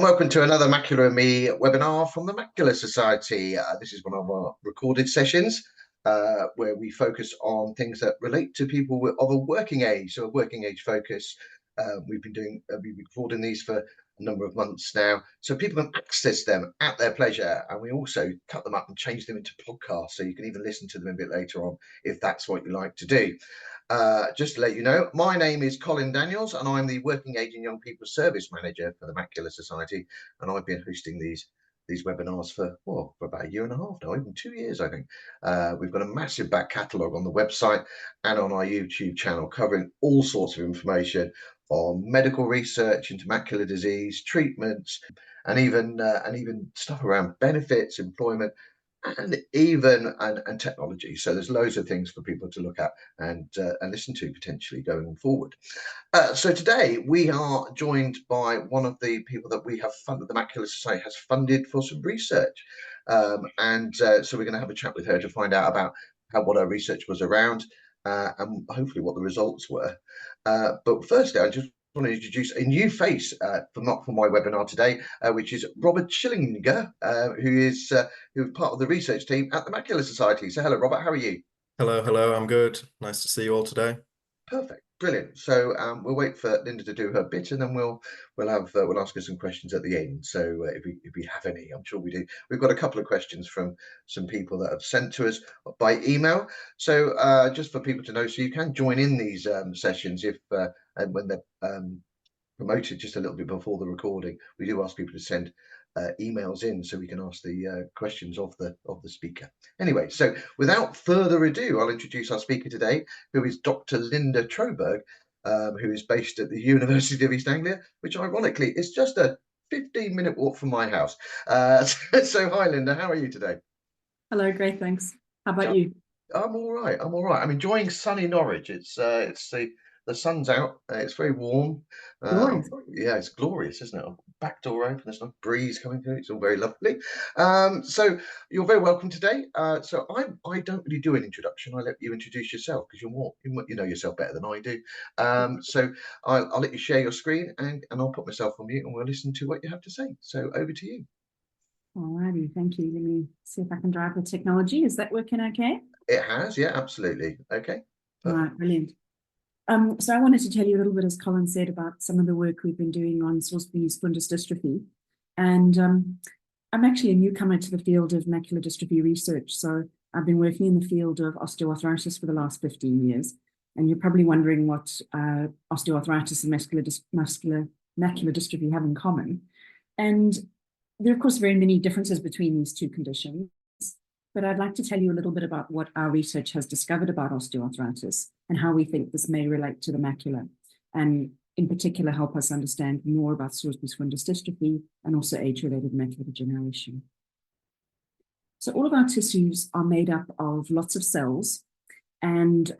Welcome to another Macular and Me webinar from the Macular Society. This is one of our recorded sessions where we focus on things that relate to people of a working age, so a working age focus. We've been recording these for a number of months now, so people can access them at their pleasure, and we also cut them up and change them into podcasts, so you can even listen to them a bit later on if that's what you like to do. Just to let you know, my name is Colin Daniels, and I'm the Working Age and Young People Service Manager for the Macular Society, and I've been hosting these webinars for about a year and a half now, even 2 years, I think. We've got a massive back catalogue on the website and on our YouTube channel, covering all sorts of information on medical research into macular disease, treatments, and even stuff around benefits, employment, and even and technology. So there's loads of things for people to look at and listen to potentially going forward. So today we are joined by one of the people that we have funded, the Macular Society has funded for some research. So we're going to have a chat with her to find out about what her research was around and hopefully what the results were. But firstly, I just want to introduce a new face for my webinar today, which is Robert Schillinger, who is part of the research team at the Macular Society. So hello, Robert, how are you? Hello, I'm good. Nice to see you all today. Perfect, brilliant. So we'll wait for Linda to do her bit, and then we'll ask her some questions at the end. So if we have any, I'm sure we do. We've got a couple of questions from some people that have sent to us by email. So just for people to know, so you can join in these sessions if and when they're promoted just a little bit before the recording. We do ask people to send emails in so we can ask the questions of the speaker. Anyway, so without further ado, I'll introduce our speaker today, who is Dr. Linda Troeberg, who is based at the University of East Anglia, which ironically is just a 15-minute walk from my house. So hi, Linda, how are you today? Hello, great, thanks. How about you? I'm all right. I'm enjoying sunny Norwich. It's the sun's out. It's very warm. Yeah, it's glorious, isn't it? Back door open. There's no breeze coming through. It's all very lovely. So you're very welcome today. So I don't really do an introduction. I let you introduce yourself because you know yourself better than I do. So I'll let you share your screen and I'll put myself on mute and we'll listen to what you have to say. So over to you. All righty, thank you. Let me see if I can drive the technology. Is that working okay? It has, yeah, absolutely. Okay. All right, brilliant. So I wanted to tell you a little bit, as Colin said, about some of the work we've been doing on Sorsby's fundus dystrophy. And I'm actually a newcomer to the field of macular dystrophy research. So I've been working in the field of osteoarthritis for the last 15 years. And you're probably wondering what osteoarthritis and macular dystrophy have in common. And there are, of course, very many differences between these two conditions. But I'd like to tell you a little bit about what our research has discovered about osteoarthritis and how we think this may relate to the macula, and in particular help us understand more about Sorsby's fundus dystrophy and also age-related macular degeneration. So all of our tissues are made up of lots of cells, and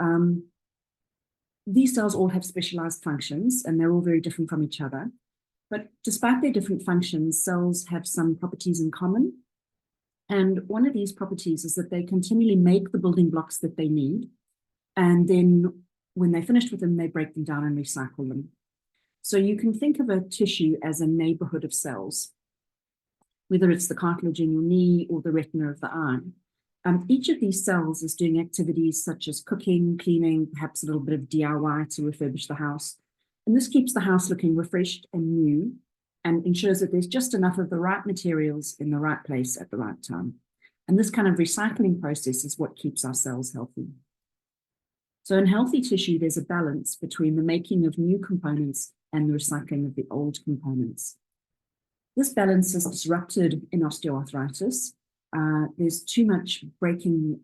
these cells all have specialized functions, and they're all very different from each other. But despite their different functions, cells have some properties in common. And one of these properties is that they continually make the building blocks that they need. And then when they're finished with them, they break them down and recycle them. So you can think of a tissue as a neighborhood of cells, whether it's the cartilage in your knee or the retina of the eye. Each of these cells is doing activities such as cooking, cleaning, perhaps a little bit of DIY to refurbish the house. And this keeps the house looking refreshed and new, and ensures that there's just enough of the right materials in the right place at the right time. And this kind of recycling process is what keeps our cells healthy. So in healthy tissue, there's a balance between the making of new components and the recycling of the old components. This balance is disrupted in osteoarthritis. There's too much breaking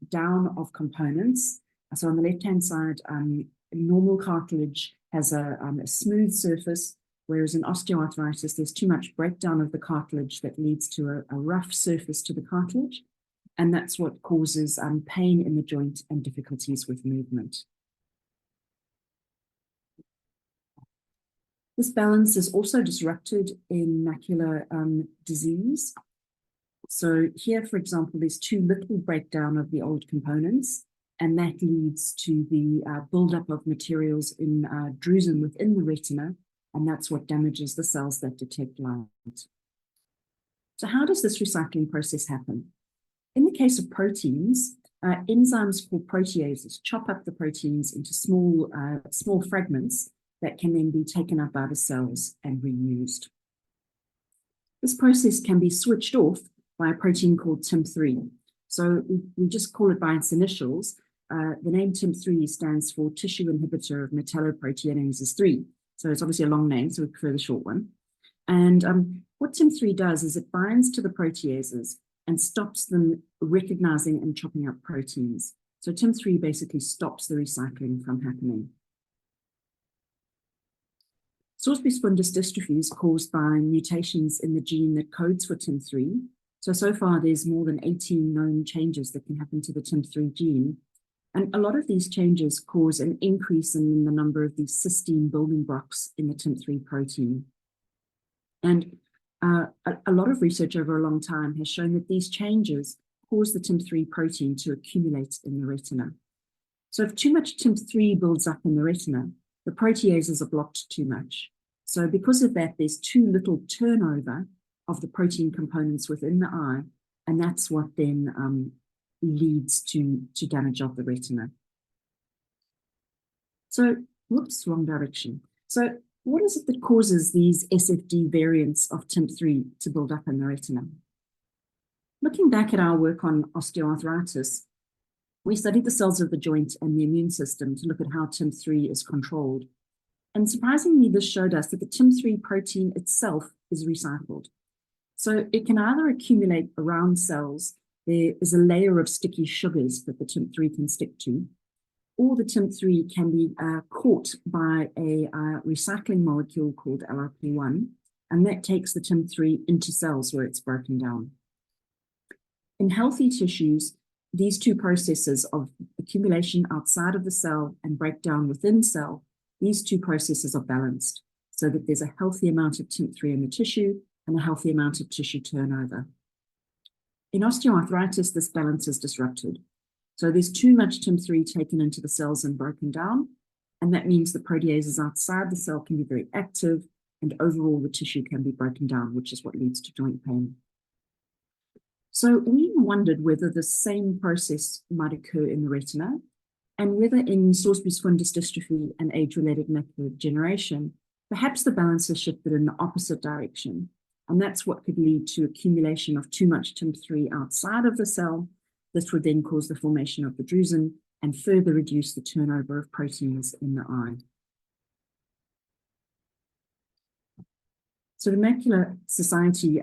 down of components. So on the left-hand side, normal cartilage has a smooth surface, whereas in osteoarthritis, there's too much breakdown of the cartilage that leads to a rough surface to the cartilage. And that's what causes pain in the joint and difficulties with movement. This balance is also disrupted in macular disease. So here, for example, there's too little breakdown of the old components, and that leads to the buildup of materials in drusen within the retina, and that's what damages the cells that detect light. So how does this recycling process happen? In the case of proteins, enzymes called proteases chop up the proteins into small fragments that can then be taken up by the cells and reused. This process can be switched off by a protein called TIM3. So we just call it by its initials. The name TIM3 stands for tissue inhibitor of metalloproteinases 3. So it's obviously a long name, so we prefer the short one. And what TIM3 does is it binds to the proteases and stops them recognizing and chopping up proteins. So TIM3 basically stops the recycling from happening. Sorsby's fundus dystrophy is caused by mutations in the gene that codes for TIM3. So far, there's more than 18 known changes that can happen to the TIM3 gene. And a lot of these changes cause an increase in the number of these cysteine building blocks in the TIM3 protein. And a lot of research over a long time has shown that these changes cause the TIM3 protein to accumulate in the retina. So if too much TIM3 builds up in the retina, the proteases are blocked too much. So because of that, there's too little turnover of the protein components within the eye, and that's what then leads to damage of the retina. So, whoops, wrong direction. So what is it that causes these SFD variants of TIM3 to build up in the retina? Looking back at our work on osteoarthritis, we studied the cells of the joint and the immune system to look at how TIM3 is controlled. And surprisingly, this showed us that the TIM3 protein itself is recycled. So it can either accumulate around cells, there is a layer of sticky sugars that the TIM3 can stick to, or the TIM3 can be caught by a recycling molecule called LRP1, and that takes the TIM3 into cells where it's broken down. In healthy tissues, these two processes of accumulation outside of the cell and breakdown within cell, these two processes are balanced so that there's a healthy amount of TIM3 in the tissue and a healthy amount of tissue turnover. In osteoarthritis, this balance is disrupted. So there's too much TIM3 taken into the cells and broken down, and that means the proteases outside the cell can be very active, and overall the tissue can be broken down, which is what leads to joint pain. So we wondered whether the same process might occur in the retina, and whether in Sorsby's fundus dystrophy and age-related macular degeneration, perhaps the balance has shifted in the opposite direction. And that's what could lead to accumulation of too much TIM3 outside of the cell. This would then cause the formation of the drusen and further reduce the turnover of proteins in the eye. So the Macular Society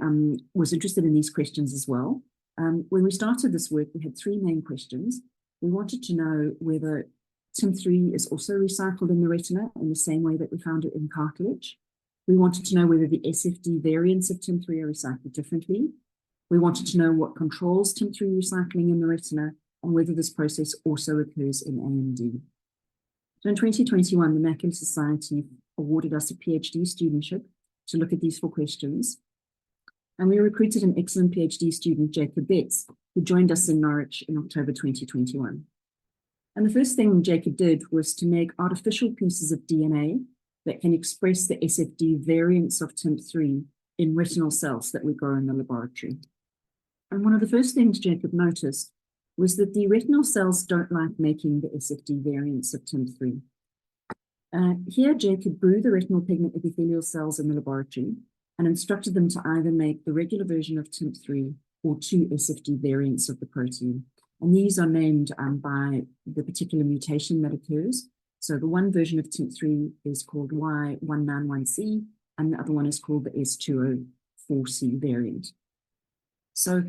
was interested in these questions as well. When we started this work, we had three main questions. We wanted to know whether TIM3 is also recycled in the retina in the same way that we found it in cartilage. We wanted to know whether the SFD variants of TIM3 are recycled differently. We wanted to know what controls TIM3 recycling in the retina and whether this process also occurs in AMD. So in 2021, the Macular Society awarded us a PhD studentship to look at these four questions. And we recruited an excellent PhD student, Jacob Betts, who joined us in Norwich in October 2021. And the first thing Jacob did was to make artificial pieces of DNA that can express the SFD variants of TIM3 in retinal cells that we grow in the laboratory. And one of the first things Jacob noticed was that the retinal cells don't like making the SFD variants of TIM3. Here, Jacob grew the retinal pigment epithelial cells in the laboratory and instructed them to either make the regular version of TIM3 or two SFD variants of the protein. And these are named by the particular mutation that occurs. So the one version of TIM3 is called Y191C, and the other one is called the S204C variant. So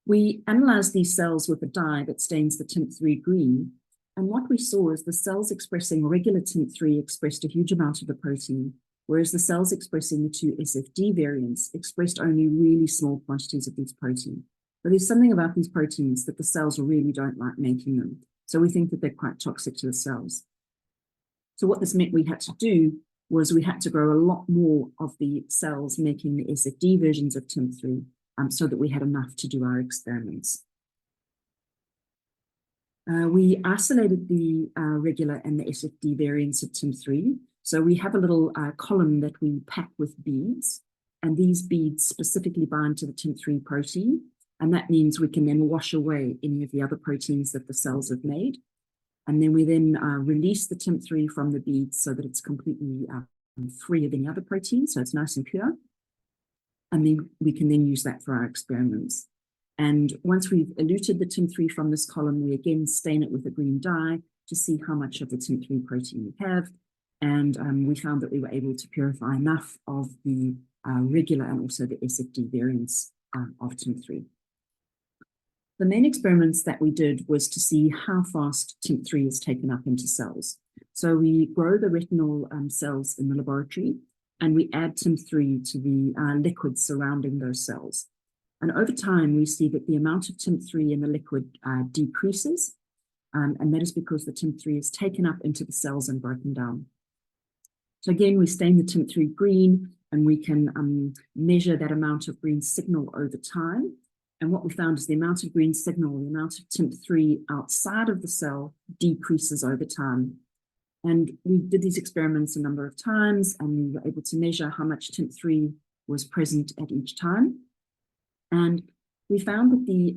we analyzed these cells with a dye that stains the TIM3 green. And what we saw is the cells expressing regular TIM3 expressed a huge amount of the protein, whereas the cells expressing the two SFD variants expressed only really small quantities of these protein. But there's something about these proteins that the cells really don't like making them. So we think that they're quite toxic to the cells. So what this meant we had to do was we had to grow a lot more of the cells making the SFD versions of TIM3 so that we had enough to do our experiments. We isolated the regular and the SFD variants of TIM3 So we have a little column that we pack with beads, and these beads specifically bind to the TIM3 protein, and that means we can then wash away any of the other proteins that the cells have made. And then we then release the TIM3 from the beads so that it's completely free of any other protein, so it's nice and pure. And then we can then use that for our experiments. And once we've eluted the TIM3 from this column, we again stain it with a green dye to see how much of the TIM3 protein we have. And we found that we were able to purify enough of the regular and also the SFD variants of TIM3. The main experiments that we did was to see how fast TIM3 is taken up into cells. So we grow the retinal cells in the laboratory, and we add TIM3 to the liquid surrounding those cells. And over time, we see that the amount of TIM3 in the liquid decreases, and that is because the TIM3 is taken up into the cells and broken down. So again, we stain the TIM3 green, and we can measure that amount of green signal over time. And what we found is the amount of green signal, the amount of TIM3 outside of the cell decreases over time. And we did these experiments a number of times, and we were able to measure how much TIM3 was present at each time. And we found that the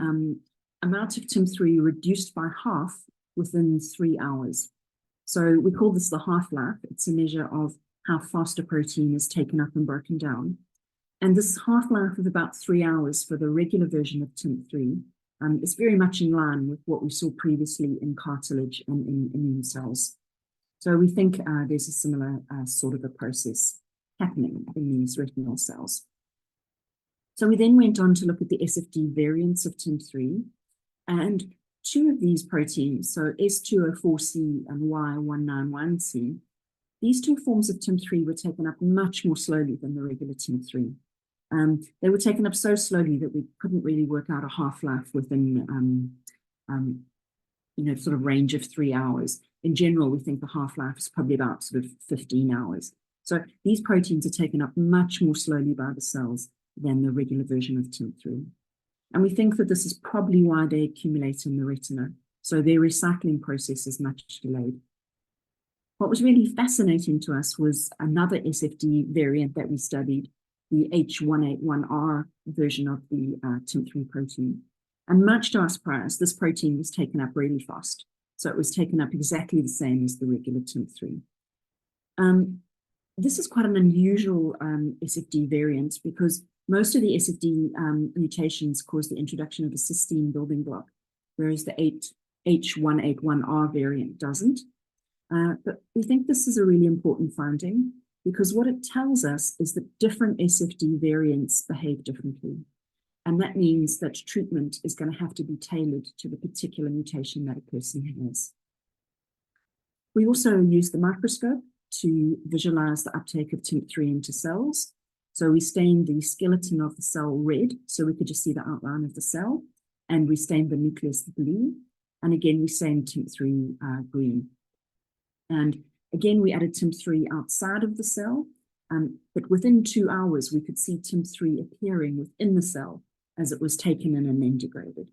amount of TIM3 reduced by half within 3 hours. So we call this the half-life. It's a measure of how fast a protein is taken up and broken down. And this half-life of about 3 hours for the regular version of TIM3 is very much in line with what we saw previously in cartilage and in immune cells. So we think there's a similar sort of a process happening in these retinal cells. So we then went on to look at the SFD variants of TIM3, and two of these proteins, so S204C and Y191C, these two forms of TIM3 were taken up much more slowly than the regular TIM3. They were taken up so slowly that we couldn't really work out a half-life within, sort of range of 3 hours. In general, we think the half-life is probably about sort of 15 hours. So these proteins are taken up much more slowly by the cells than the regular version of TIM3. And we think that this is probably why they accumulate in the retina. So their recycling process is much delayed. What was really fascinating to us was another SFD variant that we studied, the H181R version of the TIM3 protein. And much to our surprise, this protein was taken up really fast. So it was taken up exactly the same as the regular TIM3. This is quite an unusual SFD variant because most of the SFD mutations cause the introduction of a cysteine building block, whereas the H181R variant doesn't. But we think this is a really important finding because what it tells us is that different SFD variants behave differently. And that means that treatment is going to have to be tailored to the particular mutation that a person has. We also use the microscope to visualize the uptake of TIM3 into cells. So we stained the skeleton of the cell red, so we could just see the outline of the cell, and we stained the nucleus blue, and again we stained TIM3 green. And again, we added TIM3 outside of the cell, but within 2 hours, we could see TIM3 appearing within the cell as it was taken in and then degraded.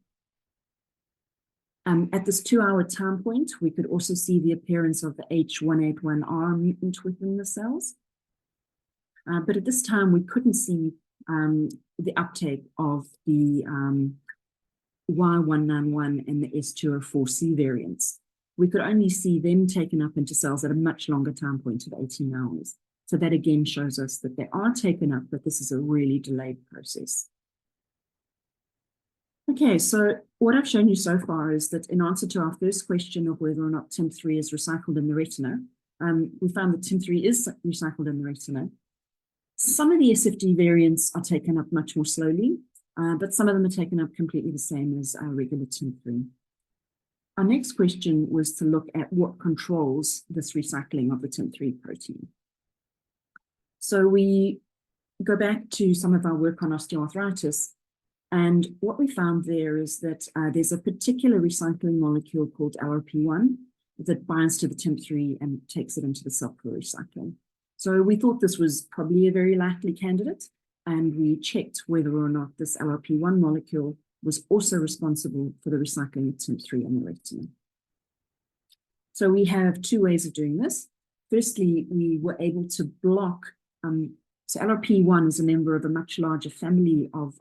At this 2-hour time point, we could also see the appearance of the H181R mutant within the cells. But at this time, we couldn't see the uptake of the Y191 and the S204C variants. We could only see them taken up into cells at a much longer time point of 18 hours. So that again shows us that they are taken up, but this is a really delayed process. Okay, so what I've shown you so far is that in answer to our first question of whether or not TIM3 is recycled in the retina, we found that TIM3 is recycled in the retina. Some of the SFD variants are taken up much more slowly, but some of them are taken up completely the same as regular TIM3. Our next question was to look at what controls this recycling of the TIM3 protein. So we go back to some of our work on osteoarthritis, and what we found there is that there's a particular recycling molecule called LRP1 that binds to the TIM3 and takes it into the cell for recycling. So we thought this was probably a very likely candidate, and we checked whether or not this LRP1 molecule was also responsible for the recycling of TIM3 in the retina. So we have two ways of doing this. firstly, we were able to block, so LRP1 is a member of a much larger family of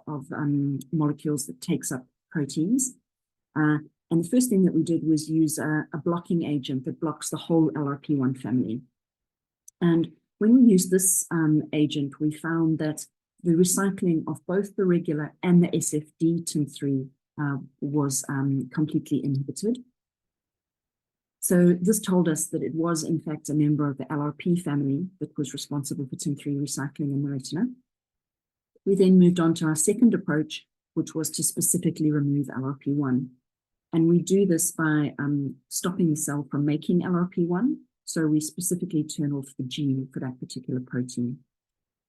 molecules that takes up proteins. And the first thing that we did was use a blocking agent that blocks the whole LRP1 family. And when we used this agent, we found that the recycling of both the regular and the SFD TIM3 was completely inhibited. So this told us that it was, in fact, a member of the LRP family that was responsible for TIM3 recycling in the retina. We then moved on to our second approach, which was to specifically remove LRP1. And we do this by stopping the cell from making LRP1. So we specifically turn off the gene for that particular protein.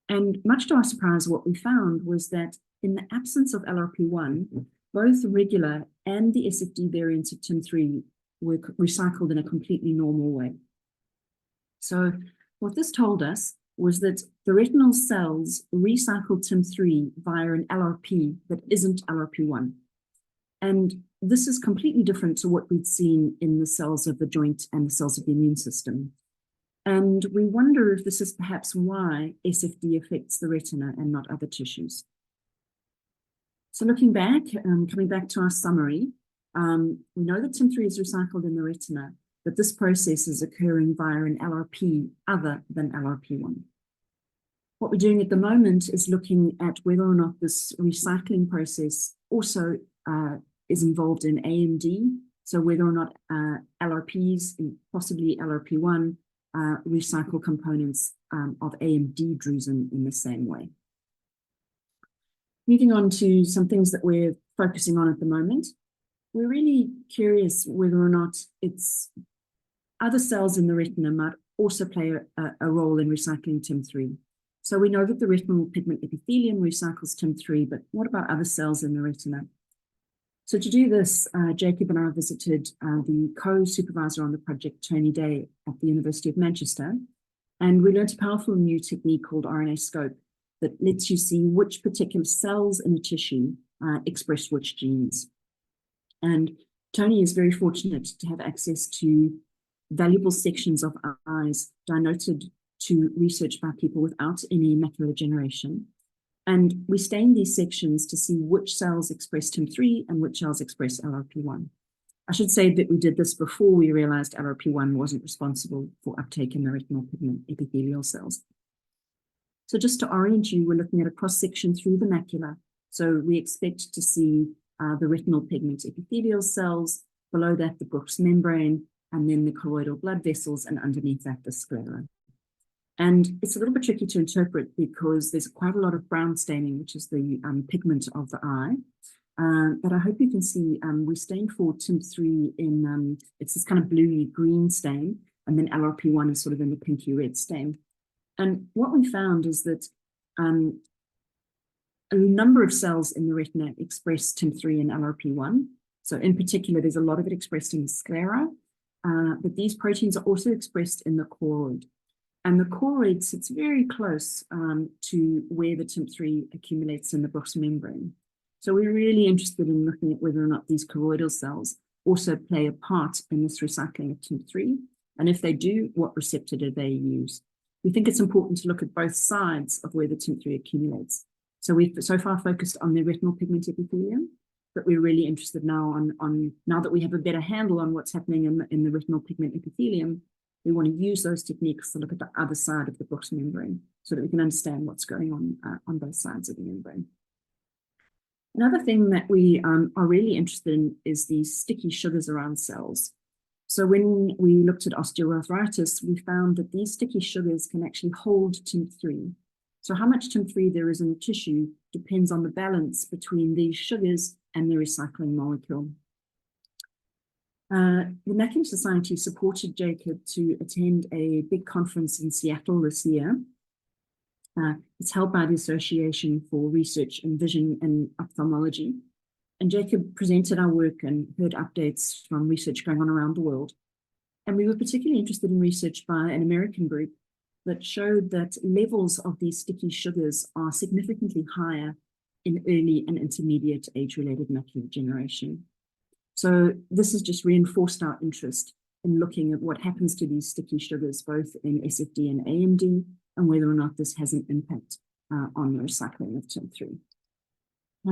And much to our surprise, what we found was that in the absence of LRP1, both the regular and the SFD variants of TIM3 were recycled in a completely normal way. So what this told us was that the retinal cells recycled TIM3 via an LRP that isn't LRP1. And this is completely different to what we'd seen in the cells of the joint and the cells of the immune system. And we wonder if this is perhaps why SFD affects the retina and not other tissues. So looking back, coming back to our summary, we know that TIM3 is recycled in the retina, but this process is occurring via an LRP other than LRP1. What we're doing at the moment is looking at whether or not this recycling process also is involved in AMD, so whether or not LRPs, possibly LRP1, recycle components of AMD drusen in the same way. Moving on to some things that we're focusing on at the moment, we're really curious whether or not it's other cells in the retina might also play a role in recycling TIM3. So we know that the retinal pigment epithelium recycles TIM3, but what about other cells in the retina? So to do this, Jacob and I visited the co-supervisor on the project, Tony Day, at the University of Manchester, and we learned a powerful new technique called RNA-scope that lets you see which particular cells in a tissue express which genes. And Tony is very fortunate to have access to valuable sections of eyes donated to research by people without any macular degeneration. And we stain these sections to see which cells express TIM3 and which cells express LRP1. I should say that we did this before we realized LRP1 wasn't responsible for uptake in the retinal pigment epithelial cells. So just to orient you, we're looking at a cross-section through the macula. So we expect to see the retinal pigment epithelial cells, below that the Bruch's membrane, and then the choroidal blood vessels, and underneath that the sclera. And it's a little bit tricky to interpret because there's quite a lot of brown staining, which is the pigment of the eye. But I hope you can see we stained for TIM3 in, it's this kind of bluey green stain, and then LRP1 is sort of in the pinky red stain. And what we found is that a number of cells in the retina express TIM3 and LRP1. So in particular, there's a lot of it expressed in the sclera, but these proteins are also expressed in the choroid. And the choroid sits very close to where the TIM3 accumulates in the Bruch's membrane. So we're really interested in looking at whether or not these choroidal cells also play a part in this recycling of TIM3. And if they do, what receptor do they use? We think it's important to look at both sides of where the TIM3 accumulates. So we've so far focused on the retinal pigment epithelium, but we're really interested now now that we have a better handle on what's happening in the retinal pigment epithelium, we want to use those techniques to look at the other side of the Bruch's membrane so that we can understand what's going on both sides of the membrane. Another thing that we are really interested in is the sticky sugars around cells. So when we looked at osteoarthritis, we found that these sticky sugars can actually hold TIM3. So how much TIM3 there is in the tissue depends on the balance between these sugars and the recycling molecule. The Macular Society supported Jacob to attend a big conference in Seattle this year. It's held by the Association for Research in Vision and Ophthalmology. And Jacob presented our work and heard updates from research going on around the world. And we were particularly interested in research by an American group that showed that levels of these sticky sugars are significantly higher in early and intermediate age-related macular degeneration. So this has just reinforced our interest in looking at what happens to these sticky sugars, both in SFD and AMD, and whether or not this has an impact on the recycling of TIM3.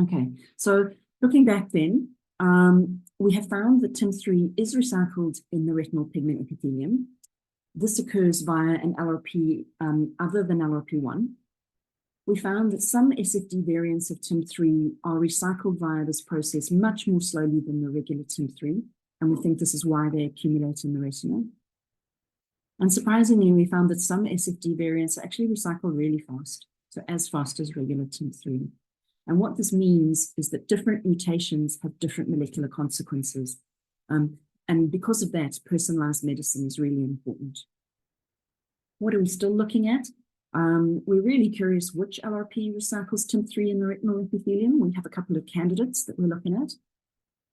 Okay, so looking back then, we have found that TIM3 is recycled in the retinal pigment epithelium. This occurs via an LRP other than LRP1. We found that some SFD variants of TIM3 are recycled via this process much more slowly than the regular TIM3, and we think this is why they accumulate in the retina. Unsurprisingly, we found that some SFD variants actually recycle really fast, so as fast as regular TIM3. And what this means is that different mutations have different molecular consequences. And because of that, personalized medicine is really important. What are we still looking at? We're really curious which LRP recycles TIM3 in the retinal epithelium. We have a couple of candidates that we're looking at.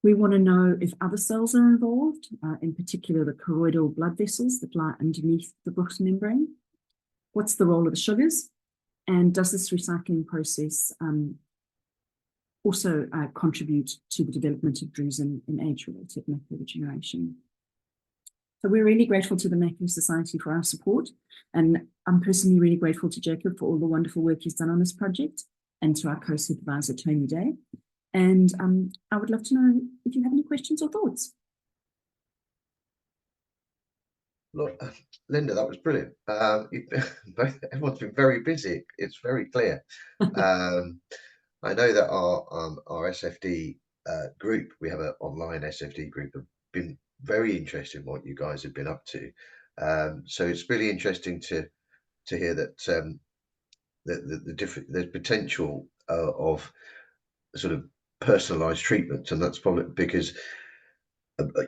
We want to know if other cells are involved, in particular the choroidal blood vessels that lie underneath the Bruch's membrane. What's the role of the sugars? And does this recycling process also contribute to the development of drusen in age-related macular degeneration? So we're really grateful to the Macular Society for our support, and I'm personally really grateful to Jacob for all the wonderful work he's done on this project, and to our co-supervisor, Tony Day. And I would love to know if you have any questions or thoughts. Look, Linda, that was brilliant. Everyone's been very busy. It's very clear. I know that our SFD group, we have an online SFD group, have been very interested in what you guys have been up to. So it's really interesting to hear that the potential of sort of personalized treatment, and that's probably because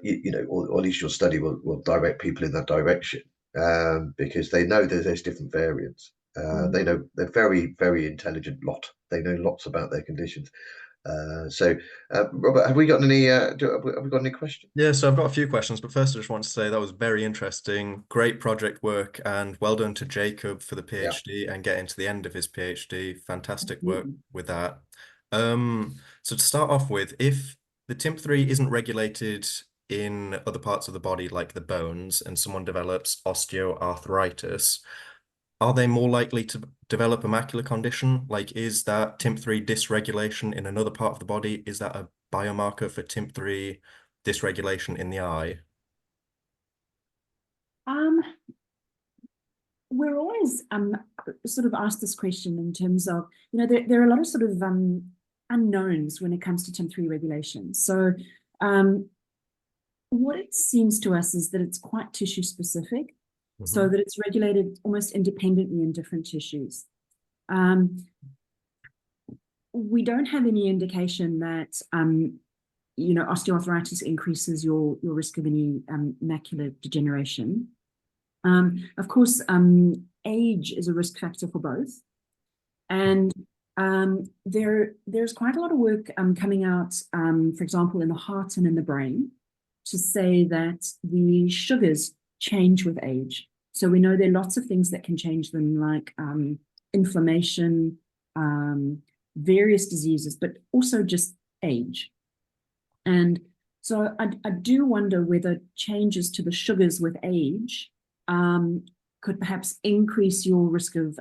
you know, or at least your study will direct people in that direction, because they know that there's different variants. They know they're very, very intelligent lot. They know lots about their conditions. So, Robert, have we got any? Have we got any questions? Yeah, so I've got a few questions, but first I just want to say that was very interesting, great project work, and well done to Jacob for the PhD and getting to the end of his PhD. Fantastic work with that. So to start off with, if the TIM3 isn't regulated in other parts of the body, like the bones, and someone develops osteoarthritis, are they more likely to develop a macular condition? Like, is that TIM3 dysregulation in another part of the body, is that a biomarker for TIM3 dysregulation in the eye? We're always sort of asked this question in terms of, you know, there are a lot of sort of unknowns when it comes to TIM3 regulation. So what it seems to us is that it's quite tissue specific, so that it's regulated almost independently in different tissues. We don't have any indication that you know, osteoarthritis increases your risk of any macular degeneration. Of course, age is a risk factor for both. And there's quite a lot of work coming out, for example, in the heart and in the brain, to say that the sugars change with age. So we know there are lots of things that can change them, like inflammation, various diseases, but also just age. And so I do wonder whether changes to the sugars with age could perhaps increase your risk of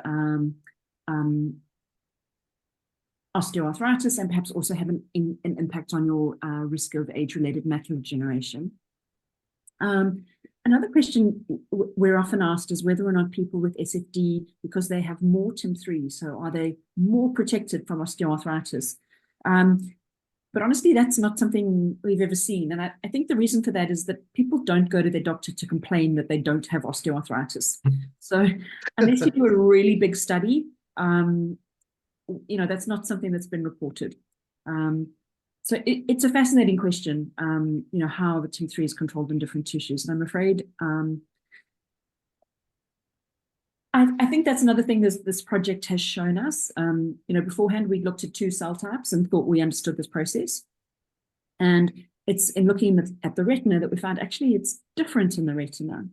osteoarthritis, and perhaps also have an impact on your risk of age-related macular degeneration. Another question we're often asked is whether or not people with SFD, because they have more TIM3, so are they more protected from osteoarthritis? But honestly, that's not something we've ever seen. And I think the reason for that is that people don't go to their doctor to complain that they don't have osteoarthritis. So unless you do a really big study, you know, that's not something that's been reported. So it's a fascinating question, you know, how the TIM3 is controlled in different tissues. And I'm afraid I think that's another thing this project has shown us. You know, beforehand, we looked at 2 cell types and thought we understood this process. And it's in looking at the retina that we found actually it's different in the retina.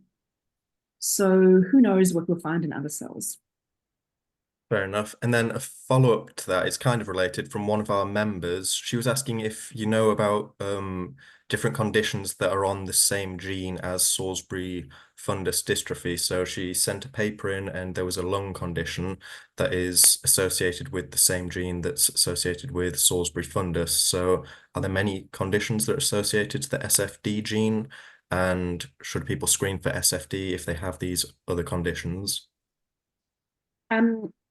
So who knows what we'll find in other cells. Fair enough. And then a follow-up to that is kind of related from one of our members. She was asking if you know about different conditions that are on the same gene as Sorsby fundus dystrophy. So she sent a paper in, and there was a lung condition that is associated with the same gene that's associated with Sorsby fundus. So are there many conditions that are associated to the SFD gene? And should people screen for SFD if they have these other conditions?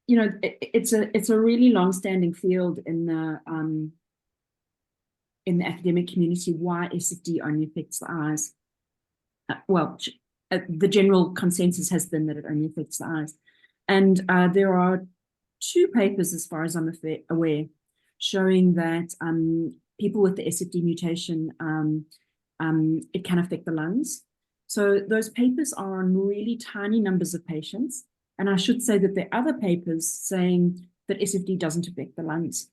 You know, it's a really long-standing field in the academic community why SFD only affects the eyes. The general consensus has been that it only affects the eyes, and there are 2 papers, as far as I'm aware, showing that people with the SFD mutation it can affect the lungs. So those papers are on really tiny numbers of patients. And I should say that there are other papers saying that SFD doesn't affect the lungs.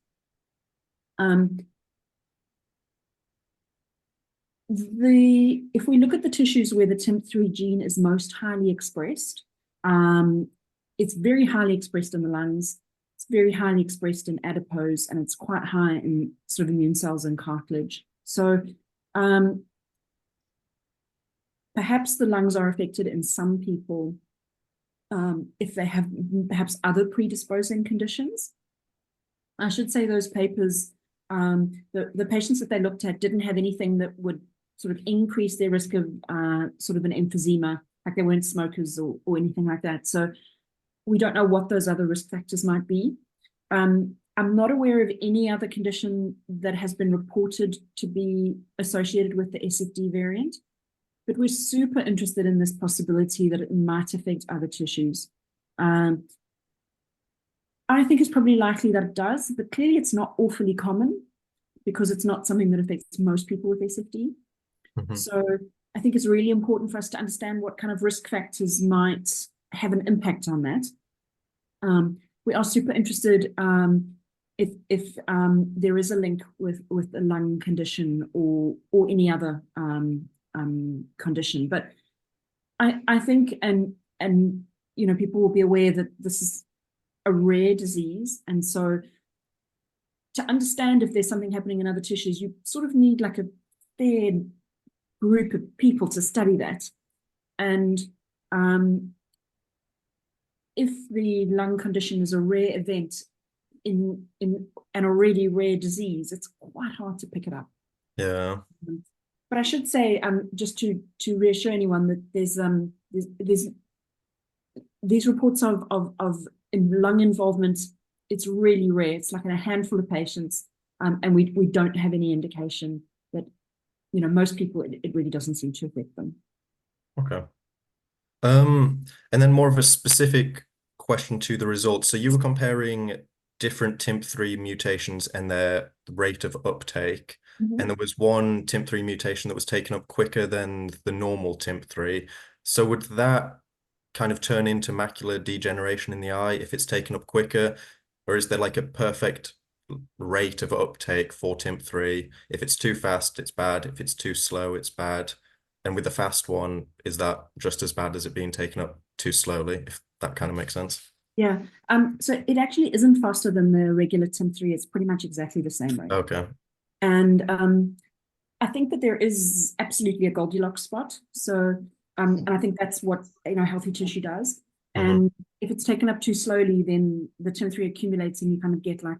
If we look at the tissues where the TIMP3 gene is most highly expressed, it's very highly expressed in the lungs, it's very highly expressed in adipose, and it's quite high in sort of immune cells and cartilage. So perhaps the lungs are affected in some people if they have perhaps other predisposing conditions. I should say those papers, the patients that they looked at didn't have anything that would sort of increase their risk of sort of an emphysema, like they weren't smokers or anything like that. So we don't know what those other risk factors might be. I'm not aware of any other condition that has been reported to be associated with the SFD variant. But we're super interested in this possibility that it might affect other tissues. I think it's probably likely that it does, but clearly it's not awfully common because it's not something that affects most people with SFD. Mm-hmm. So I think it's really important for us to understand what kind of risk factors might have an impact on that. We are super interested if there is a link with a lung condition or any other condition. But I think, and you know, people will be aware that this is a rare disease, and so to understand if there's something happening in other tissues, you sort of need like a fair group of people to study that. And if the lung condition is a rare event in an already rare disease, it's quite hard to pick it up. Yeah. But I should say, just to reassure anyone, that there's these reports of lung involvement. It's really rare. It's like in a handful of patients, and we don't have any indication that, you know, most people it really doesn't seem to affect them. Okay. And then more of a specific question to the results. So you were comparing different TIMP3 mutations and their rate of uptake. Mm-hmm. And there was one TIMP3 mutation that was taken up quicker than the normal TIMP3. So would that kind of turn into macular degeneration in the eye if it's taken up quicker? Or is there like a perfect rate of uptake for TIMP3? If it's too fast, it's bad. If it's too slow, it's bad. And with the fast one, is that just as bad as it being taken up too slowly, if that kind of makes sense? Yeah. So it actually isn't faster than the regular TIMP3. It's pretty much exactly the same rate. Okay. And I think that there is absolutely a Goldilocks spot. So, and I think that's what, you know, healthy tissue does. Mm-hmm. And if it's taken up too slowly, then the TIM3 accumulates, and you kind of get like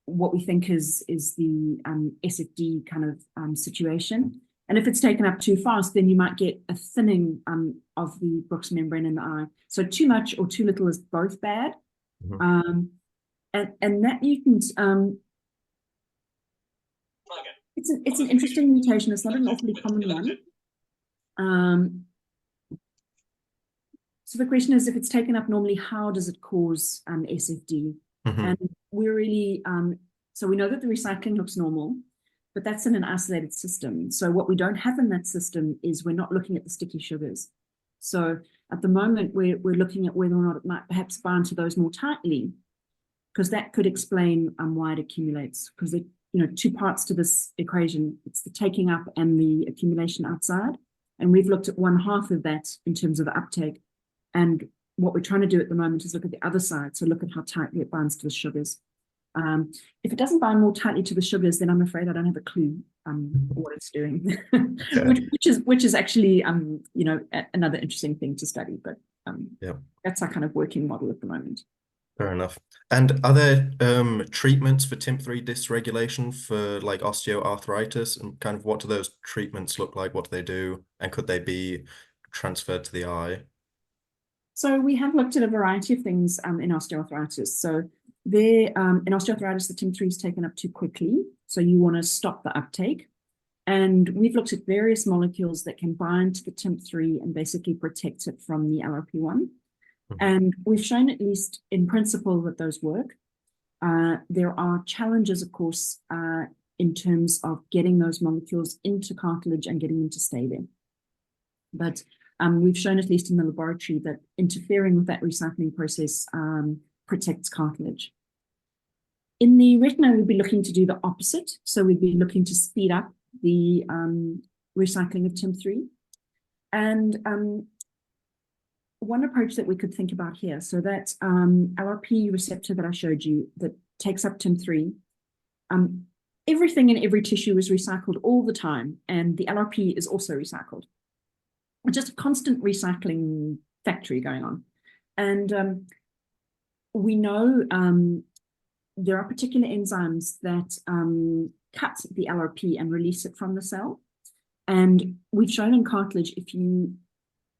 what we think is the SFD kind of situation. And if it's taken up too fast, then you might get a thinning of the Brooks membrane in the eye. So too much or too little is both bad. Mm-hmm. And that mutant, it's an interesting mutation. It's not an awfully common one. So the question is, if it's taken up normally, how does it cause SFD? Mm-hmm. And we're really, so we know that the recycling looks normal, but that's in an isolated system. So what we don't have in that system is we're not looking at the sticky sugars. So at the moment, we're looking at whether or not it might perhaps bind to those more tightly, because that could explain why it accumulates. Because there, you know, 2 parts to this equation. It's the taking up and the accumulation outside. And we've looked at 1/2 of that in terms of the uptake. And what we're trying to do at the moment is look at the other side. So look at how tightly it binds to the sugars. If it doesn't bind more tightly to the sugars, then I'm afraid I don't have a clue what it's doing, which is actually you know, another interesting thing to study. But that's our kind of working model at the moment. Fair enough. And are there treatments for TIMP3 dysregulation for like osteoarthritis, and kind of what do those treatments look like? What do they do? And could they be transferred to the eye? So we have looked at a variety of things in osteoarthritis. So there, in osteoarthritis, the TIM3 is taken up too quickly. So you want to stop the uptake. And we've looked at various molecules that can bind to the TIM3 and basically protect it from the LRP1. And we've shown, at least in principle, that those work. There are challenges, of course, in terms of getting those molecules into cartilage and getting them to stay there. But we've shown, at least in the laboratory, that interfering with that recycling process protects cartilage. In the retina, we'd be looking to do the opposite. So we'd be looking to speed up the recycling of TIM3. And one approach that we could think about here, so that LRP receptor that I showed you that takes up TIM3, everything in every tissue is recycled all the time, and the LRP is also recycled. It's just a constant recycling factory going on. And we know there are particular enzymes that cut the LRP and release it from the cell. And we've shown in cartilage, if you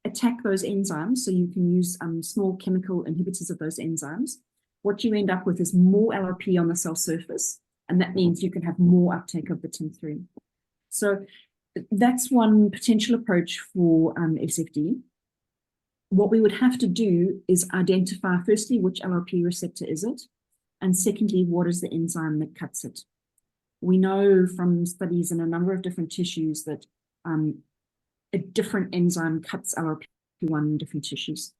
attack those enzymes, so you can use small chemical inhibitors of those enzymes, what you end up with is more LRP on the cell surface, and that means you can have more uptake of the TIM3. So that's one potential approach for SFD. What we would have to do is identify, firstly, which LRP receptor is it, and secondly, what is the enzyme that cuts it. We know from studies in a number of different tissues that a different enzyme cuts LRP1 in different tissues.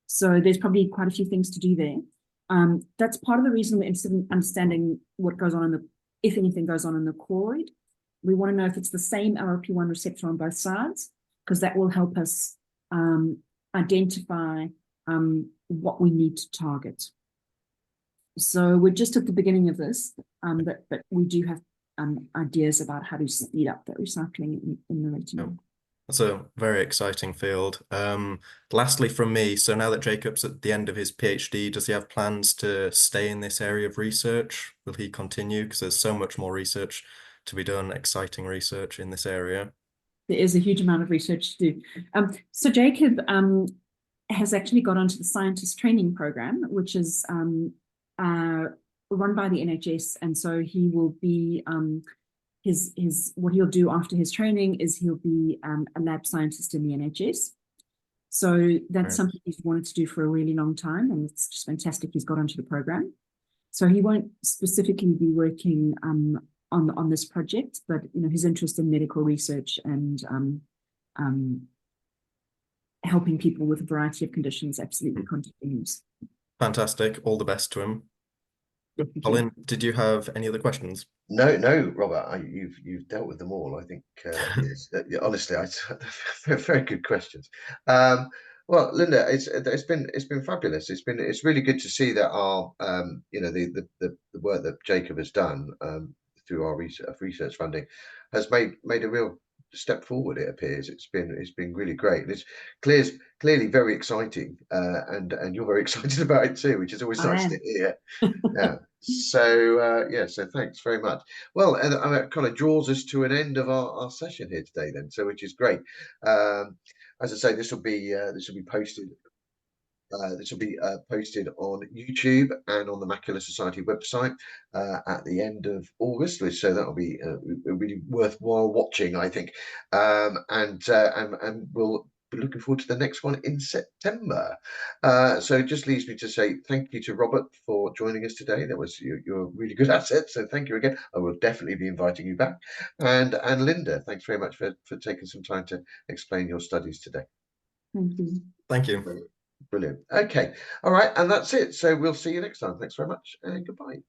So there's probably quite a few things to do there. That's part of the reason we're interested in understanding what goes on in the, if anything goes on in the choroid. We want to know if it's the same LRP1 receptor on both sides, because that will help us identify what we need to target. So we're just at the beginning of this, but we do have ideas about how to speed up that recycling in the retina. That's a very exciting field. Lastly from me, so now that Jacob's at the end of his PhD, does he have plans to stay in this area of research? Will he continue? Because there's so much more research to be done, exciting research in this area. There is a huge amount of research to do. So Jacob has actually got onto the scientist training program, which is run by the NHS. And so he will be, what he'll do after his training is he'll be a lab scientist in the NHS. So that's something he's wanted to do for a really long time, and it's just fantastic he's got onto the program. So he won't specifically be working on this project, but you know, his interest in medical research and helping people with a variety of conditions absolutely continues. Fantastic. All the best to him. Colin, did you have any other questions? No, Robert, you've dealt with them all. I think yes, honestly, very good questions. Well, Linda, it's been fabulous. It's really good to see that our you know, the work that Jacob has done through our research funding has made a real step forward. It appears it's been really great. It's clearly very exciting, and you're very excited about it too, which is always nice to hear. Yeah. So so thanks very much. Well, and that kind of draws us to an end of our session here today, then. So which is great. As I say, this will be posted. This will be posted on YouTube and on the Macular Society website at the end of August, so that'll be really worthwhile watching, I think. And we'll be looking forward to the next one in September. So it just leaves me to say thank you to Robert for joining us today. You're a really good asset, so thank you again. I will definitely be inviting you back. And Linda, thanks very much for taking some time to explain your studies today. Thank you. Thank you. Brilliant. Okay. All right. And that's it. So we'll see you next time. Thanks very much and goodbye.